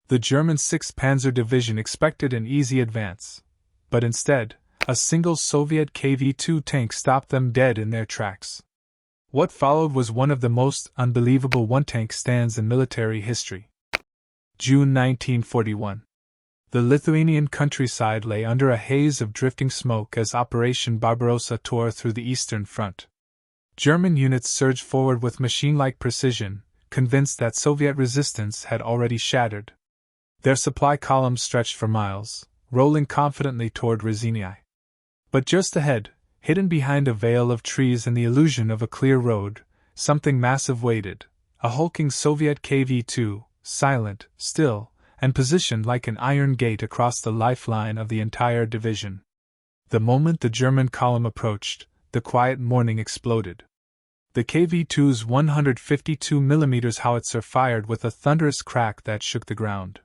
The German 6th Panzer Division expected an easy advance, but instead, a single Soviet KV-2 tank stopped them dead in their tracks. What followed was one of the most unbelievable one-tank stands in military history. June 1941. The Lithuanian countryside lay under a haze of drifting smoke as Operation Barbarossa tore through the Eastern Front. German units surged forward with machine-like precision, convinced that Soviet resistance had already shattered. Their supply columns stretched for miles, rolling confidently toward Ryazany. But just ahead, hidden behind a veil of trees and the illusion of a clear road, something massive waited, a hulking Soviet KV-2, silent, still, and positioned like an iron gate across the lifeline of the entire division. The moment the German column approached, the quiet morning exploded. The KV-2's 152mm howitzer fired with a thunderous crack that shook the ground.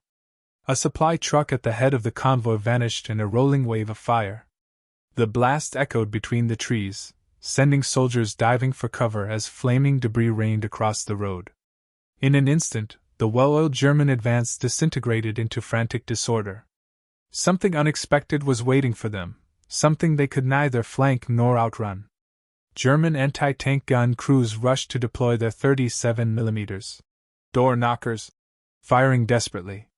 A supply truck at the head of the convoy vanished in a rolling wave of fire. The blast echoed between the trees, sending soldiers diving for cover as flaming debris rained across the road. In an instant, the well-oiled German advance disintegrated into frantic disorder. Something unexpected was waiting for them, something they could neither flank nor outrun. German anti-tank gun crews rushed to deploy their 37mm door knockers, firing desperately.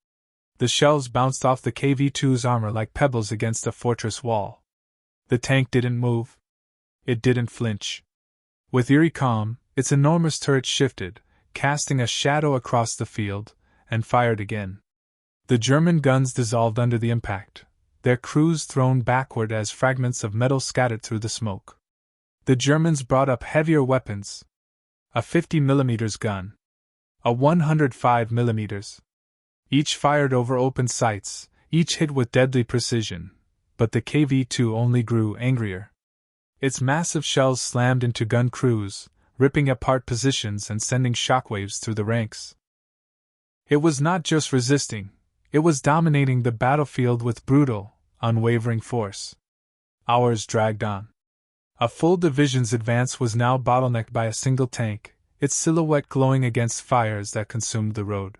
The shells bounced off the KV-2's armor like pebbles against a fortress wall. The tank didn't move. It didn't flinch. With eerie calm, its enormous turret shifted, casting a shadow across the field, and fired again. The German guns dissolved under the impact, their crews thrown backward as fragments of metal scattered through the smoke. The Germans brought up heavier weapons. A 50mm gun. A 105mm. Each fired over open sights, each hit with deadly precision, but the KV-2 only grew angrier. Its massive shells slammed into gun crews, ripping apart positions and sending shockwaves through the ranks. It was not just resisting, it was dominating the battlefield with brutal, unwavering force. Hours dragged on. A full division's advance was now bottlenecked by a single tank, its silhouette glowing against fires that consumed the road.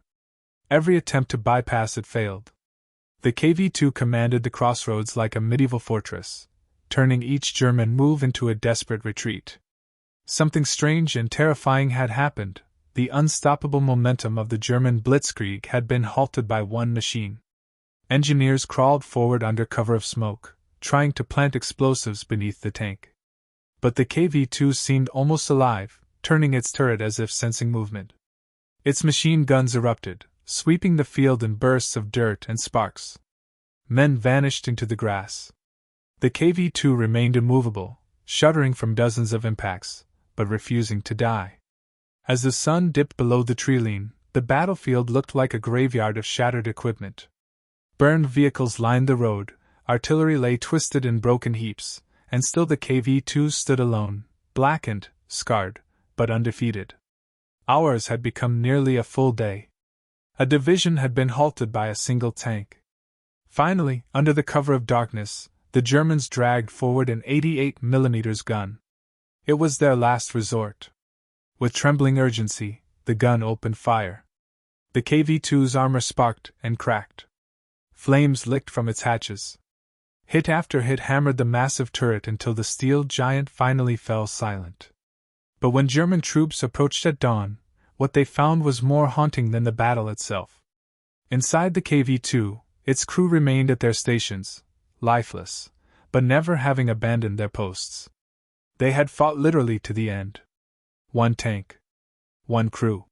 Every attempt to bypass it failed. The KV-2 commanded the crossroads like a medieval fortress, turning each German move into a desperate retreat. Something strange and terrifying had happened. The unstoppable momentum of the German blitzkrieg had been halted by one machine. Engineers crawled forward under cover of smoke, trying to plant explosives beneath the tank. But the KV-2 seemed almost alive, turning its turret as if sensing movement. Its machine guns erupted, sweeping the field in bursts of dirt and sparks. Men vanished into the grass. The KV-2 remained immovable, shuddering from dozens of impacts, but refusing to die. As the sun dipped below the treeline, the battlefield looked like a graveyard of shattered equipment. Burned vehicles lined the road, artillery lay twisted in broken heaps, and still the KV-2 stood alone, blackened, scarred, but undefeated. Hours had become nearly a full day. A division had been halted by a single tank. Finally, under the cover of darkness, the Germans dragged forward an 88mm gun. It was their last resort. With trembling urgency, the gun opened fire. The KV-2's armor sparked and cracked. Flames licked from its hatches. Hit after hit hammered the massive turret until the steel giant finally fell silent. But when German troops approached at dawn, what they found was more haunting than the battle itself. Inside the KV-2, its crew remained at their stations, lifeless, but never having abandoned their posts. They had fought literally to the end. One tank. One crew.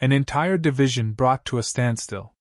An entire division brought to a standstill.